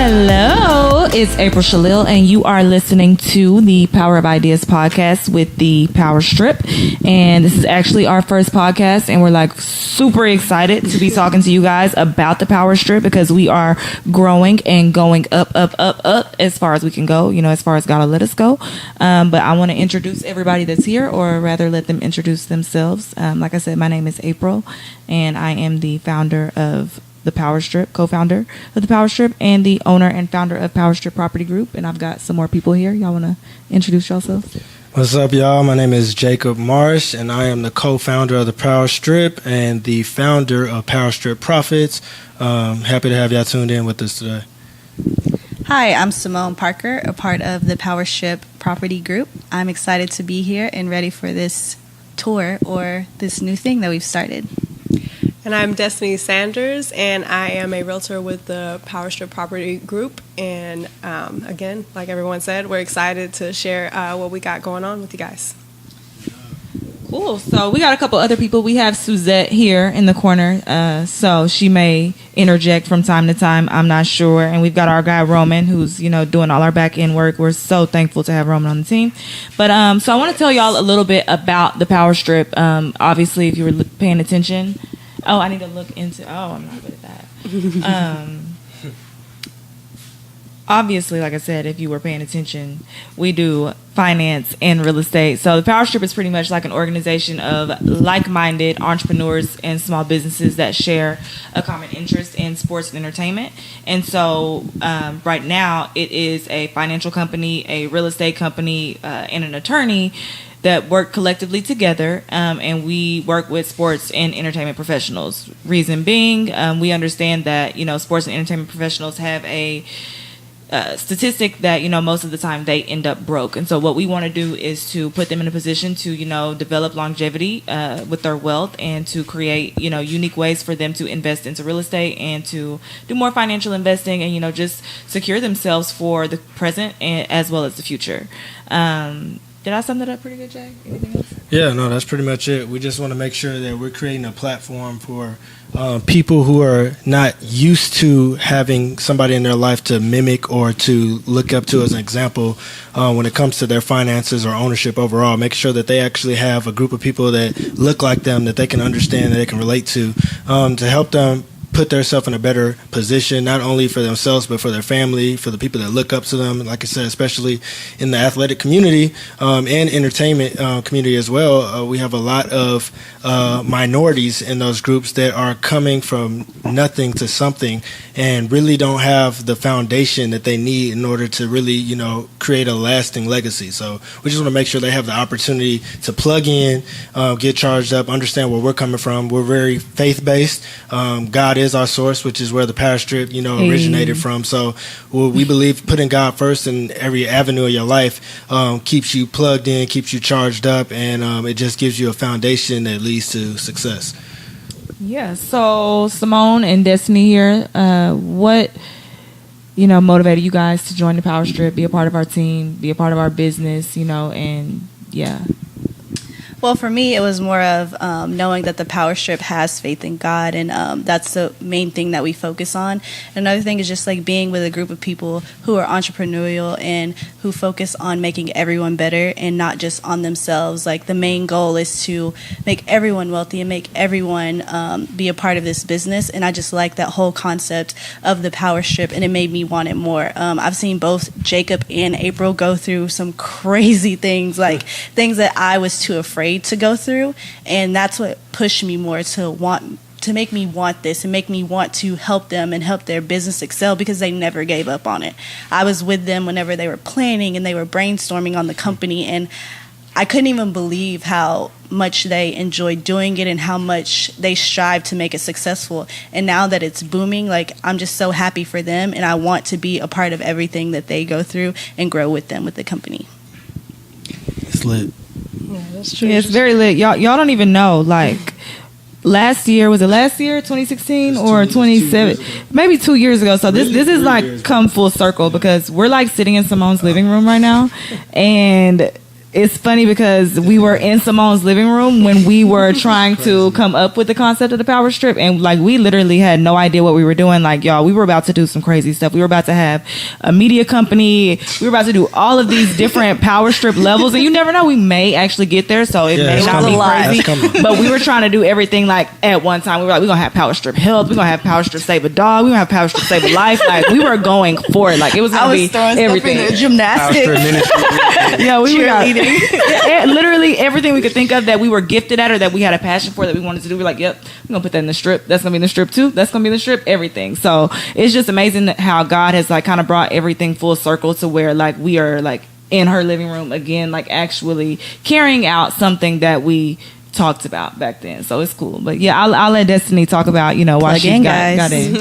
Hello, it's April Shalil, and you are listening to the Power of Ideas podcast with the Powerstrip. And this is actually our first podcast, and we're like super excited to be talking to you guys about the Powerstrip because we are growing and going up as far as we can go, as far as God will let us go. But I want to introduce everybody that's here, or rather let them introduce themselves. Like I said, my name is April, and I am the founder of the Powerstrip, co-founder of the Powerstrip, and the owner and founder of Powerstrip Property Group. And I've got some more people here. Y'all want to introduce yourselves? What's up, y'all? My name is Jacob Marsh, and I am the co-founder of the Powerstrip and the founder of Powerstrip Profits. Happy to have y'all tuned in with us today. Hi, I'm Simone Parker, a part of the Powerstrip Property Group. I'm excited to be here and ready for this tour or this new thing that we've started. And I'm Destiny Sanders, and I am a realtor with the Powerstrip Property Group. And again, like everyone said, we're excited to share what we got going on with you guys. Cool. So we got a couple other people. We have Suzette here in the corner, so she may interject from time to time. I'm not sure. And we've got our guy Roman, who's doing all our back end work. We're so thankful to have Roman on the team. But so I want to tell y'all a little bit about the Powerstrip. Obviously, if you were paying attention. Oh, I need to look into. Oh, I'm not good at that. Obviously, like I said, if you were paying attention, we do finance and real estate. So the Powerstrip is pretty much like an organization of like-minded entrepreneurs and small businesses that share a common interest in sports and entertainment. And so right now, it is a financial company, a real estate company, and an attorney that work collectively together, and we work with sports and entertainment professionals. Reason being, we understand that sports and entertainment professionals have a statistic that most of the time they end up broke, and so what we want to do is to put them in a position to develop longevity with their wealth and to create unique ways for them to invest into real estate and to do more financial investing and just secure themselves for the present and as well as the future. Did I sum that up pretty good, Jay? Anything else? Yeah, no, that's pretty much it. We just want to make sure that we're creating a platform for people who are not used to having somebody in their life to mimic or to look up to as an example when it comes to their finances or ownership overall. Make sure that they actually have a group of people that look like them, that they can understand, that they can relate to help them put themselves in a better position, not only for themselves, but for their family, for the people that look up to them. Like I said, especially in the athletic community and entertainment community as well. We have a lot of minorities in those groups that are coming from nothing to something and really don't have the foundation that they need in order to really, create a lasting legacy. So we just want to make sure they have the opportunity to plug in, get charged up, understand where we're coming from. We're very faith-based. God is our source, which is where the Powerstrip, originated from. So we believe putting God first in every avenue of your life keeps you plugged in, keeps you charged up, and it just gives you a foundation that leads to success. Yeah. So Simone and Destiny here, what motivated you guys to join the Powerstrip, be a part of our team, be a part of our business, and yeah. Well, for me, it was more of knowing that the Powerstrip has faith in God, and that's the main thing that we focus on. Another thing is just like being with a group of people who are entrepreneurial and who focus on making everyone better and not just on themselves. Like the main goal is to make everyone wealthy and make everyone be a part of this business. And I just like that whole concept of the Powerstrip, and it made me want it more. I've seen both Jacob and April go through some crazy things, like things that I was too afraid to go through, and that's what pushed me more to make me want this and make me want to help them and help their business excel, because they never gave up on it. I was with them whenever they were planning and they were brainstorming on the company, and I couldn't even believe how much they enjoyed doing it and how much they strive to make it successful. And now that it's booming, I'm just so happy for them, and I want to be a part of everything that they go through and grow with them with the company. It's lit. Yeah, that's true. Yeah, it's very lit. Y'all don't even know. Last year, was it last year, 2016 or 27? Maybe 2 years ago. So this is come full circle, because we're sitting in Simone's living room right now, and it's funny because we were in Simone's living room when we were trying to come up with the concept of the Powerstrip, and like we literally had no idea what we were doing. Like, y'all, we were about to do some crazy stuff. We were about to have a media company. We were about to do all of these different Powerstrip levels, and you never know, we may actually get there. So it may not be crazy, but we were trying to do everything like at one time. We were like, we're gonna have Powerstrip Health, we're gonna have Powerstrip Save a Dog, we're gonna have Powerstrip Save a Life. Like, we were going for it. Like, it was gonna be everything. Gymnastics. Yeah, we were literally everything we could think of that we were gifted at or that we had a passion for that we wanted to do. We're like, yep, we're gonna put that in the strip. That's gonna be in the strip too. That's gonna be in the strip. Everything. So it's just amazing how God has like kind of brought everything full circle to where like we are like in her living room again, like actually carrying out something that we talked about back then. So it's cool. But yeah, I'll let Destiny talk about, you know, why she got in.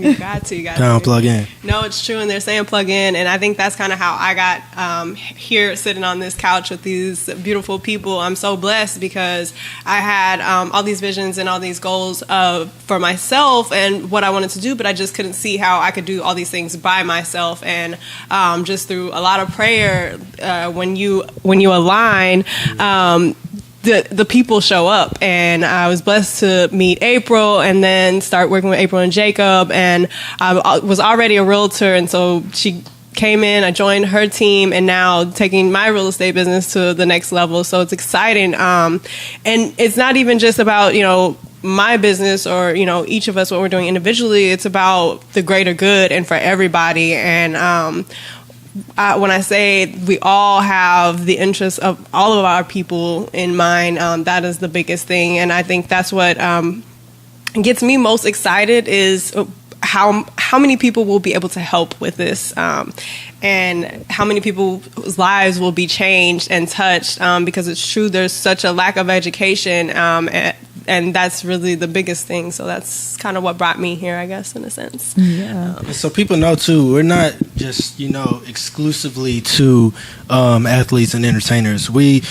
You got to. Plug in. No, it's true. And they're saying plug in. And I think that's kind of how I got here sitting on this couch with these beautiful people. I'm so blessed because I had all these visions and all these goals for myself and what I wanted to do, but I just couldn't see how I could do all these things by myself. And just through a lot of prayer, when you align, the people show up, and I was blessed to meet April and then start working with April and Jacob, and I was already a realtor, and so she came in, I joined her team, and now taking my real estate business to the next level. So it's exciting, and it's not even just about, you know, my business or, you know, each of us, what we're doing individually. It's about the greater good and for everybody. And when I say we all have the interests of all of our people in mind, that is the biggest thing. And I think that's what gets me most excited is how many people will be able to help with this, and how many people's lives will be changed and touched, because it's true, there's such a lack of education, and that's really the biggest thing. So that's kind of what brought me here, I guess, in a sense. Yeah. So people know too, we're not just, you know, exclusively to athletes and entertainers. We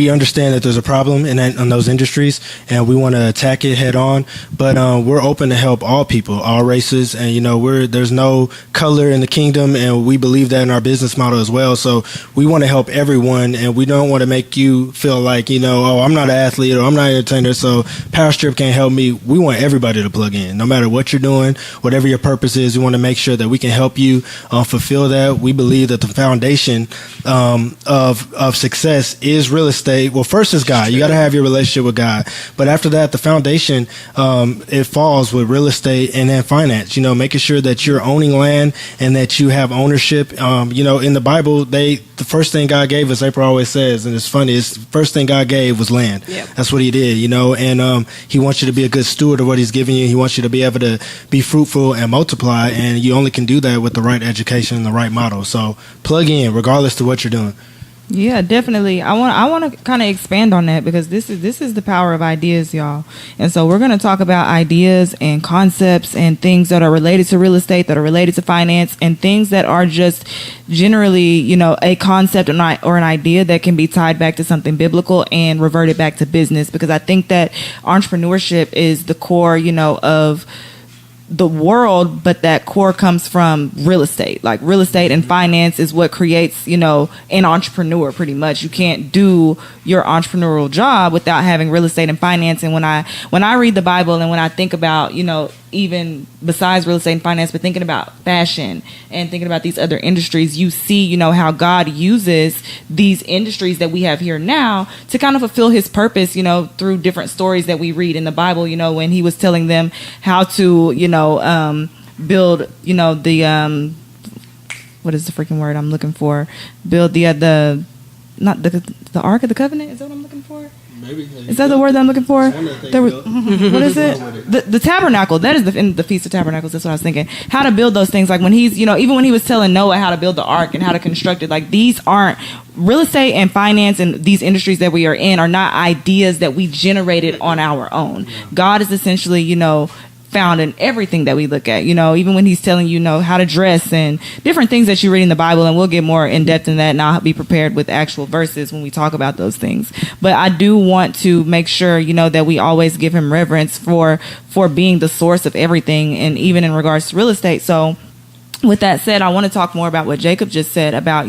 understand that there's a problem in those industries, and we want to attack it head on. But we're open to help all people, all races, and you know, there's no color in the kingdom, and we believe that in our business model as well. So we want to help everyone, and we don't want to make you feel like, you know, oh, I'm not an athlete or I'm not an entertainer, so Powerstrip can't help me. We want everybody to plug in, no matter what you're doing, whatever your purpose is. We want to make sure that we can help you fulfill that. We believe that the foundation of success is real estate. Well, first is God. You got to have your relationship with God, but after that, the foundation it falls with real estate and then finance. You know, making sure that you're owning land and that you have ownership. You know, in the Bible, the first thing God gave us, April always says, and it's funny, it's the first thing God gave was land. Yep. That's what he did, you know, and he wants you to be a good steward of what he's giving you. He wants you to be able to be fruitful and multiply, and you only can do that with the right education and the right model. So plug in regardless to what you're doing. Yeah, definitely. I want to kind of expand on that, because this is the power of ideas, y'all. And so we're going to talk about ideas and concepts and things that are related to real estate, that are related to finance, and things that are just generally, you know, a concept or an idea that can be tied back to something biblical and reverted back to business. Because I think that entrepreneurship is the core, you know, of the world, but that core comes from real estate. Like, real estate and finance is what creates, you know, an entrepreneur. Pretty much, you can't do your entrepreneurial job without having real estate and finance. And when I read the Bible, and when I think about, you know, even besides real estate and finance, but thinking about fashion and thinking about these other industries, you see, you know, how God uses these industries that we have here now to kind of fulfill his purpose, you know, through different stories that we read in the Bible. You know, when he was telling them how to, you know, build, you know, the what is the freaking word I'm looking for? Build the Ark of the Covenant. Is that what I'm looking for? Maybe. Is that the word that I'm looking for? What is it? The tabernacle. That is in the Feast of Tabernacles. That's what I was thinking. How to build those things. Like when he's, you know, even when he was telling Noah how to build the ark and how to construct it, like these aren't real estate and finance, and these industries that we are in are not ideas that we generated on our own. God is essentially, you know, found in everything that we look at, you know, even when he's telling you know how to dress and different things that you read in the Bible. And we'll get more in depth in that, and I'll be prepared with actual verses when we talk about those things. But I do want to make sure, you know, that we always give him reverence for being the source of everything, and even in regards to real estate. So with that said, I want to talk more about what Jacob just said about,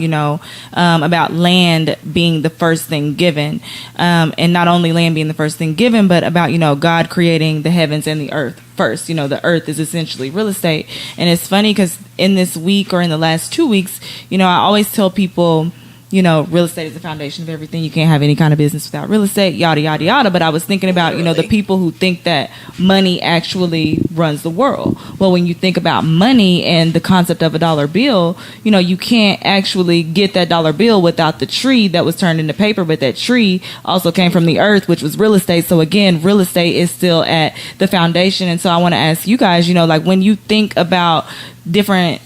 about land being the first thing given. And not only land being the first thing given, but about, God creating the heavens and the earth first. The earth is essentially real estate. And it's funny because in this week or in the last 2 weeks, I always tell people, real estate is the foundation of everything. You can't have any kind of business without real estate, yada, yada, yada. But I was thinking about, the people who think that money actually runs the world. Well, when you think about money and the concept of a dollar bill, you can't actually get that dollar bill without the tree that was turned into paper. But that tree also came from the earth, which was real estate. So again, real estate is still at the foundation. And so I want to ask you guys, when you think about different,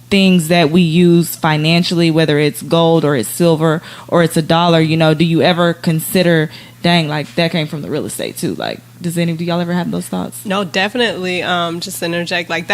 things that we use financially, whether it's gold or it's silver or it's a dollar, do you ever consider, dang, like that came from the real estate too? Like, do y'all ever have those thoughts? No, definitely. Just to interject, like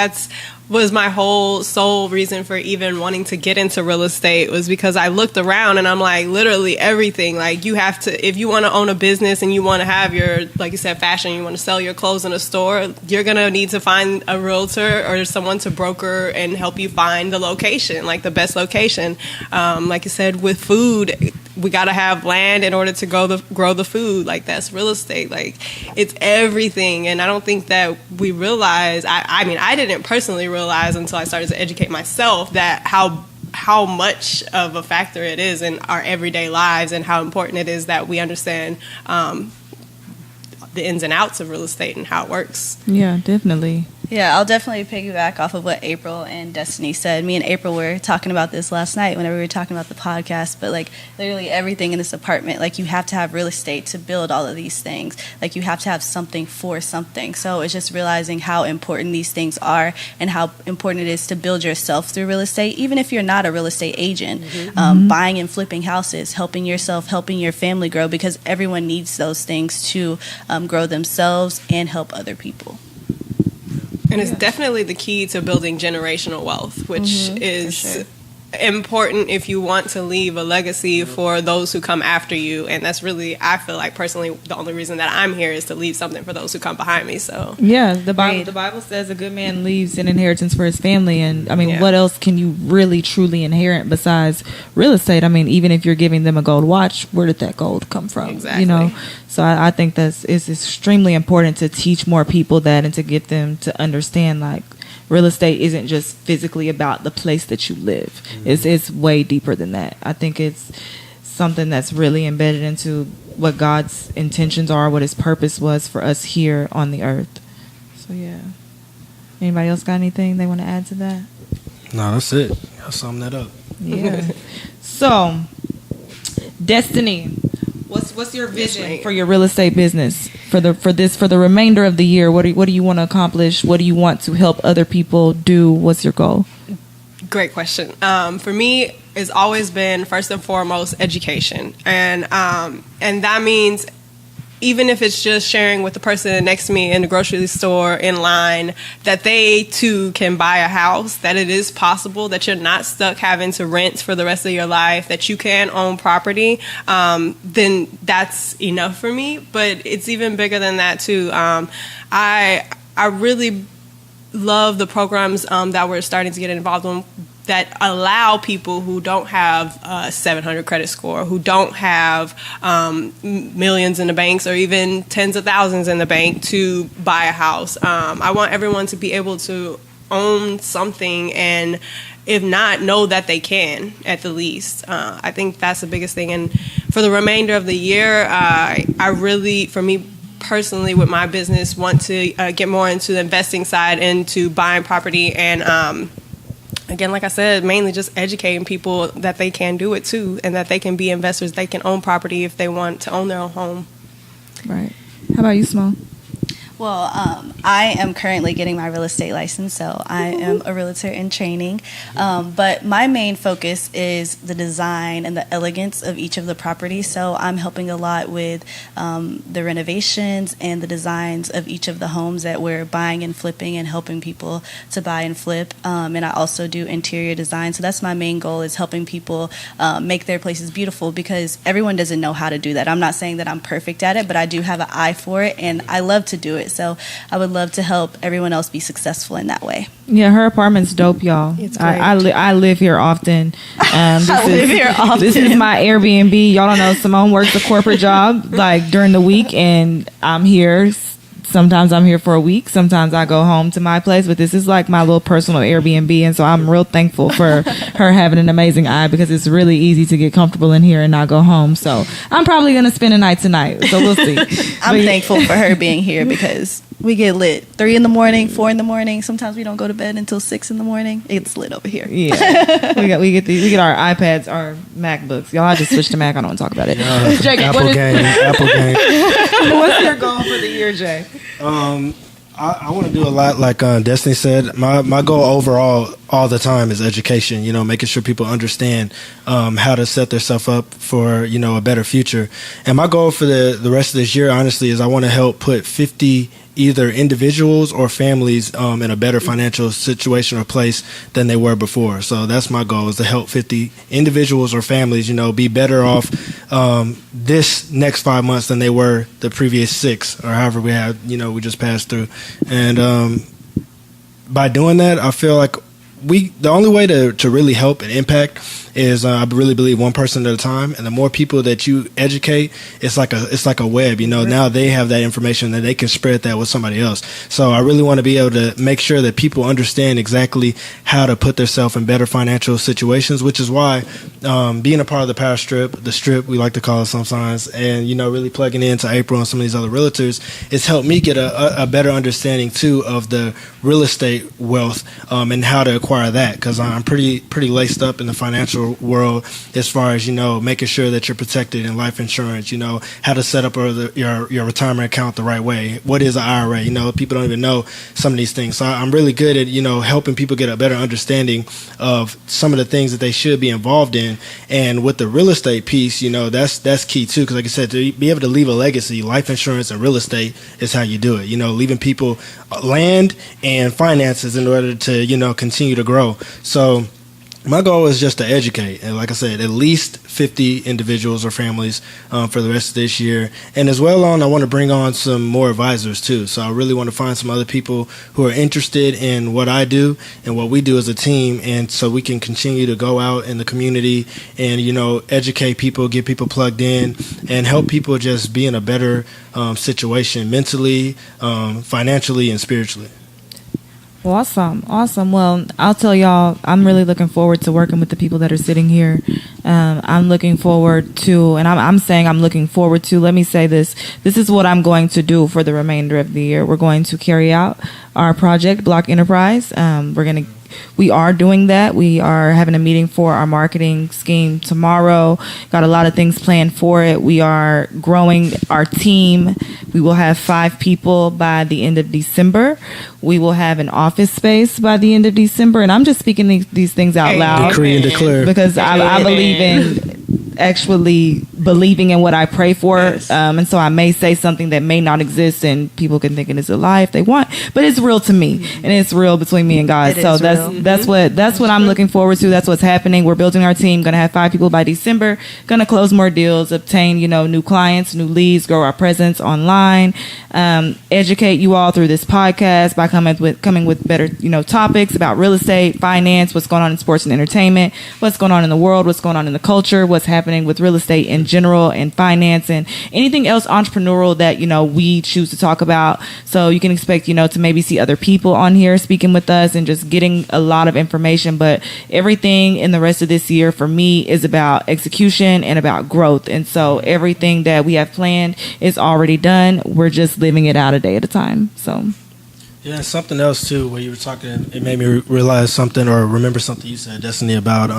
was my whole sole reason for even wanting to get into real estate, was because I looked around and I'm like, literally everything. Like, you have to, if you want to own a business and you want to have your, like you said, fashion, you want to sell your clothes in a store, you're going to need to find a realtor or someone to broker and help you find the location, like the best location. Like you said, with food, we got to have land in order to grow the food. Like, that's real estate. Like, it's everything. And I don't think that we realize, I mean, I didn't personally realize until I started to educate myself that how much of a factor it is in our everyday lives, and how important it is that we understand the ins and outs of real estate and how it works. Yeah, definitely. Yeah, I'll definitely piggyback off of what April and Destiny said. Me and April were talking about this last night whenever we were talking about the podcast, but like literally everything in this apartment, like you have to have real estate to build all of these things. Like you have to have something for something. So it's just realizing how important these things are and how important it is to build yourself through real estate, even if you're not a real estate agent. Buying and flipping houses, helping yourself, helping your family grow, because everyone needs those things to grow themselves and help other people. And it's definitely the key to building generational wealth, which is important if you want to leave a legacy for those who come after you. And that's really, I feel like personally, the only reason that I'm here is to leave something for those who come behind me. So yeah, the Bible says a good man leaves an inheritance for his family. And I mean, what else can you really truly inherit besides real estate? I mean, even if you're giving them a gold watch, where did that gold come from? Exactly. So I think it's extremely important to teach more people that, and to get them to understand, like, real estate isn't just physically about the place that you live. It's way deeper than that. I think it's something that's really embedded into what God's intentions are, what his purpose was for us here on the earth. So yeah. Anybody else got anything they want to add to that? No, that's it. I'll sum that up. Yeah. So, Destiny, what's your vision for your real estate business for the remainder of the year? What do you want to accomplish? What do you want to help other people do? What's your goal? Great question. For me, it's always been first and foremost education, and that means even if it's just sharing with the person next to me in the grocery store in line that they too can buy a house, that it is possible, that you're not stuck having to rent for the rest of your life, that you can own property, then that's enough for me. But it's even bigger than that too. I really love the programs that we're starting to get involved in, that allow people who don't have a 700 credit score, who don't have millions in the banks or even tens of thousands in the bank to buy a house. I want everyone to be able to own something, and if not, know that they can at the least. I think that's the biggest thing. And for the remainder of the year, I really, for me personally with my business, want to get more into the investing side, into buying property, and again, like I said, mainly just educating people that they can do it too, and that they can be investors. They can own property if they want to own their own home. Right. How about you, Simone? Well, I am currently getting my real estate license, so I am a realtor in training. But my main focus is the design and the elegance of each of the properties. So I'm helping a lot with the renovations and the designs of each of the homes that we're buying and flipping, and helping people to buy and flip. And I also do interior design. So that's my main goal, is helping people make their places beautiful, because everyone doesn't know how to do that. I'm not saying that I'm perfect at it, but I do have an eye for it, and I love to do it. it. So I would love to help everyone else be successful in that way. Yeah, her apartment's dope, y'all. It's great. I live here often. This is my Airbnb. Y'all don't know, Simone works a corporate job like during the week, and I'm here. Sometimes I'm here for a week. Sometimes I go home to my place, but this is like my little personal Airbnb. And so I'm real thankful for her having an amazing eye, because it's really easy to get comfortable in here and not go home. So I'm probably going to spend a night tonight. So we'll see. I'm thankful for her being here, because we get lit 3 a.m, 4 a.m. Sometimes we don't go to bed until 6 a.m. It's lit over here. Yeah, we get our iPads, our MacBooks. Y'all, I just switched to Mac. I don't want to talk about it. Jake, Apple game. What's your goal for the year, Jay? I want to do a lot like Destiny said. My goal overall all the time is education, making sure people understand how to set themselves up for, a better future. And my goal for the rest of this year, honestly, is I want to help put 50 either individuals or families in a better financial situation or place than they were before. So that's my goal, is to help 50 individuals or families, be better off this next 5 months than they were the previous 6, or however we had, we just passed through. And by doing that, I feel like the only way to really help and impact is I really believe one person at a time, and the more people that you educate, it's like a web. Now they have that information that they can spread that with somebody else. So I really want to be able to make sure that people understand exactly how to put themselves in better financial situations, which is why being a part of the Powerstrip, the strip we like to call it sometimes, and really plugging into April and some of these other realtors, it's helped me get a better understanding too of the real estate wealth and how to acquire that, because I'm pretty laced up in the financial world as far as making sure that you're protected in life insurance, how to set up your retirement account the right way, what is an IRA, people don't even know some of these things. So I'm really good at helping people get a better understanding of some of the things that they should be involved in. And with the real estate piece, that's key too, because like I said, to be able to leave a legacy, life insurance and real estate is how you do it, leaving people land and finances in order to continue to grow. So my goal is just to educate, and like I said, at least 50 individuals or families for the rest of this year. And as well I want to bring on some more advisors too. So I really want to find some other people who are interested in what I do and what we do as a team, and so we can continue to go out in the community and educate people, get people plugged in, and help people just be in a better situation mentally, financially, and spiritually. Awesome. Well, I'll tell y'all, I'm really looking forward to working with the people that are sitting here. I'm looking forward to, and I'm saying I'm looking forward to, let me say this is what I'm going to do for the remainder of the year. We're going to carry out our project, Block Enterprise. We are doing that. We are having a meeting for our marketing scheme tomorrow. Got a lot of things planned for it. We are growing our team. We will have 5 people by the end of December. We will have an office space by the end of December. And I'm just speaking these things out loud. Decree and declare. Because I believe in actually believing in what I pray for. Yes. And so I may say something that may not exist, and people can think it is a lie if they want, but it's real to me, and it's real between me and God. So that's what I'm looking forward to. That's what's happening. We're building our team, going to have 5 people by December, going to close more deals, obtain, new clients, new leads, grow our presence online, educate you all through this podcast by coming with better, topics about real estate, finance, what's going on in sports and entertainment, what's going on in the world, what's going on in the culture, what's happening with real estate in general and finance and anything else entrepreneurial that, we choose to talk about. So you can expect, to maybe see other people on here speaking with us and just getting a lot of information. But everything in the rest of this year for me is about execution and about growth. And so everything that we have planned is already done. We're just living it out a day at a time. So. Yeah, something else too, where you were talking, it made me realize something or remember something you said, Destiny, about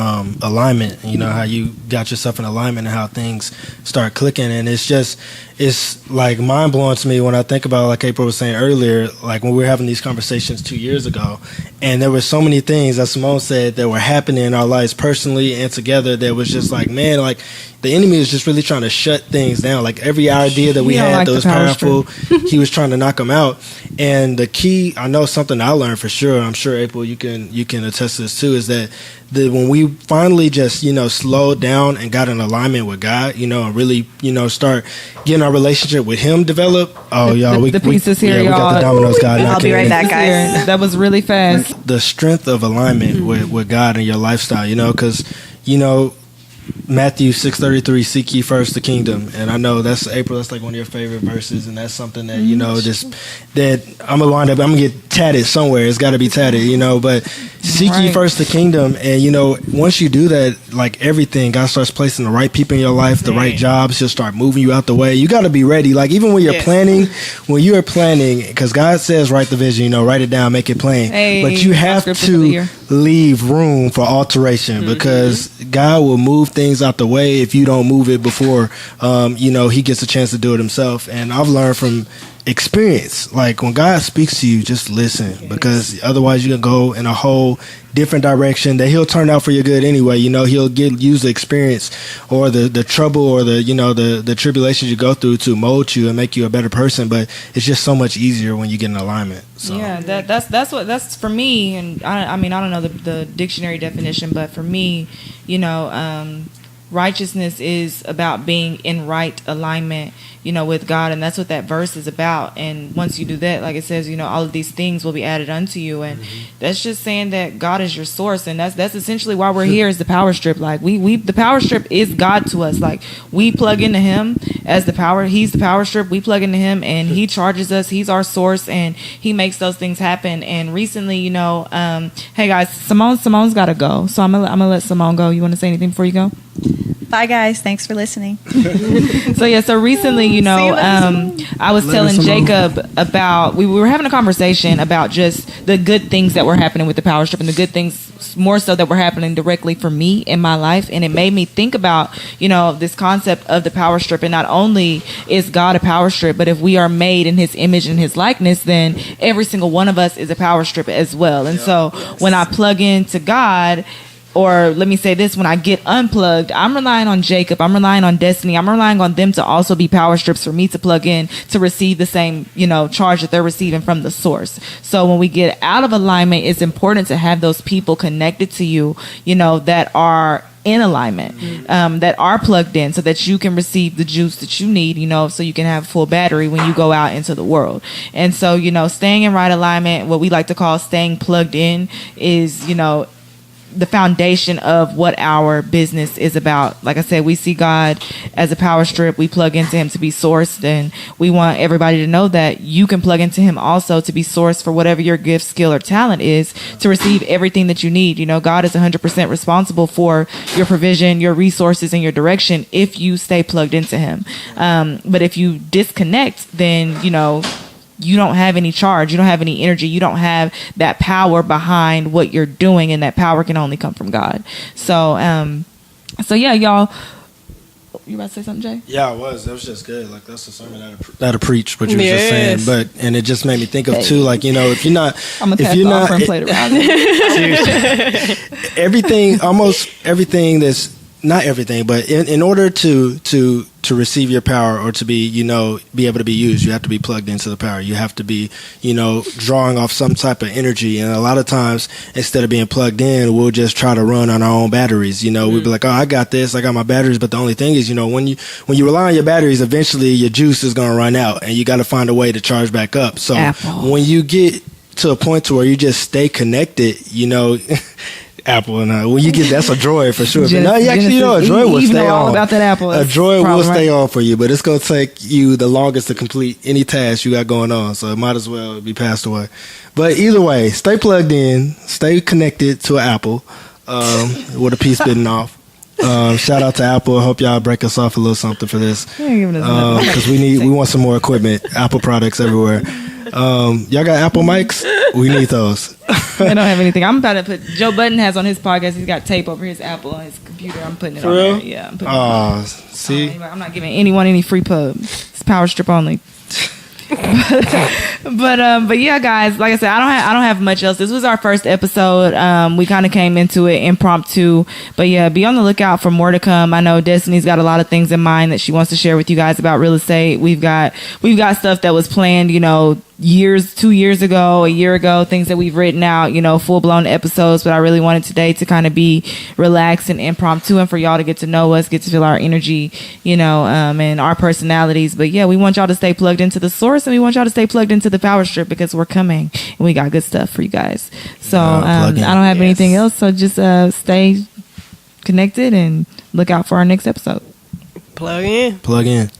alignment, how you got yourself in alignment and how things start clicking. And it's like mind blowing to me when I think about, like April was saying earlier, like when we were having these conversations 2 years ago, and there were so many things, as Simone said, that were happening in our lives personally and together that was just like, man, like the enemy was just really trying to shut things down. Like every idea that we had that was powerful, he was trying to knock them out. And the key, I know something I learned for sure, I'm sure April you can attest to this too, is that when we finally just, slowed down and got in alignment with God, and really, start getting our relationship with Him develop. Oh, y'all, the pieces here, we y'all. got the dominoes, God. I'll be right back, guys. That was really fast. The strength of alignment with God and your lifestyle, because, Matthew 6:33, seek ye first the kingdom. And I know that's April, that's like one of your favorite verses, and that's something that, that I'm gonna wind up, I'm gonna get tatted somewhere. It's gotta be tatted, but seek ye first the kingdom. And once you do that, like everything, God starts placing the right people in your life, the right jobs. He'll start moving you out the way. You gotta be ready. Like even when you're planning, because God says write the vision, write it down, make it plain. But you have to leave room for alteration, because God will move things out the way if you don't move it before He gets a chance to do it Himself. And I've learned from experience, like when God speaks to you, just listen, because otherwise you're gonna go in a whole different direction that He'll turn out for your good anyway. He'll use the experience or the trouble or the tribulations you go through to mold you and make you a better person. But it's just so much easier when you get in alignment. So yeah, that's for me. And I mean, I don't know the dictionary definition, but for me, righteousness is about being in right alignment, with God, and that's what that verse is about. And once you do that, like it says, all of these things will be added unto you, and that's just saying that God is your source, and that's essentially why we're here. Is the Powerstrip. Like we the Powerstrip is God to us. Like we plug into Him as the power. He's the Powerstrip. We plug into Him, and He charges us. He's our source, and He makes those things happen. And recently, hey guys, Simone's got to go, so I'm gonna let Simone go. You want to say anything before you go? Bye, guys. Thanks for listening. So recently, I was telling Jacob about, we were having a conversation about just the good things that were happening with the Powerstrip, and the good things more so that were happening directly for me in my life. And it made me think about, this concept of the Powerstrip. And not only is God a Powerstrip, but if we are made in His image and His likeness, then every single one of us is a Powerstrip as well. And so when I plug into God, or let me say this, when I get unplugged, I'm relying on Jacob, I'm relying on Destiny, I'm relying on them to also be Powerstrips for me to plug in to receive the same, charge that they're receiving from the source. So when we get out of alignment, it's important to have those people connected to you, that are in alignment, that are plugged in, so that you can receive the juice that you need, so you can have full battery when you go out into the world. And so, staying in right alignment, what we like to call staying plugged in, is, the foundation of what our business is about. Like I said, we see God as a Powerstrip. We plug into Him to be sourced, and we want everybody to know that you can plug into Him also to be sourced for whatever your gift, skill, or talent is, to receive everything that you need. God is 100% responsible for your provision, your resources, and your direction if you stay plugged into Him. But if you disconnect, then you don't have any charge, you don't have any energy, you don't have that power behind what you're doing, and that power can only come from God. So yeah, y'all. You about to say something, Jay? Yeah, I was. That was just good. Like that's the sermon that'll preach what you were just saying. And it just made me think of too, like if you're not, I'm gonna pass the offer and play it around. Seriously, almost everything that's not everything, but in order to receive your power, or to be be able to be used, you have to be plugged into the power. You have to be drawing off some type of energy. And a lot of times, instead of being plugged in, we'll just try to run on our own batteries. We'll be like, oh, I got this, I got my batteries. But the only thing is, when you rely on your batteries, eventually your juice is going to run out, and you got to find a way to charge back up. So when you get to a point to where you just stay connected, Apple, and when you get, that's a Droid for sure. But no, actually, a Droid will stay on. About that Apple, a Droid will stay on for you, but it's gonna take you the longest to complete any task you got going on. So it might as well be passed away. But either way, stay plugged in, stay connected to an Apple with a piece bitten off. Shout out to Apple. I hope y'all break us off a little something for this, because we want some more equipment. Apple products everywhere. Y'all got Apple mics? We need those. I don't have anything. I'm about to put, Joe Budden has on his podcast, he's got tape over his Apple on his computer. I'm putting it on there. Yeah, I'm putting it on. See? I'm not giving anyone any free pub. It's Powerstrip only. but yeah, guys, like I said, I don't have much else. This was our first episode. We kind of came into it impromptu, but yeah, be on the lookout for more to come. I know Destiny's got a lot of things in mind that she wants to share with you guys about real estate. We've got stuff that was planned, years, 2 years ago, a year ago, things that we've written out, you know, full blown episodes. But I really wanted today to kind of be relaxed and impromptu, and for y'all to get to know us, get to feel our energy, you know, and our personalities. But yeah, we want y'all to stay plugged into the source, and we want y'all to stay plugged into the Powerstrip, because we're coming and we got good stuff for you guys. So I don't have anything else. So just stay connected and look out for our next episode. Plug in. Plug in.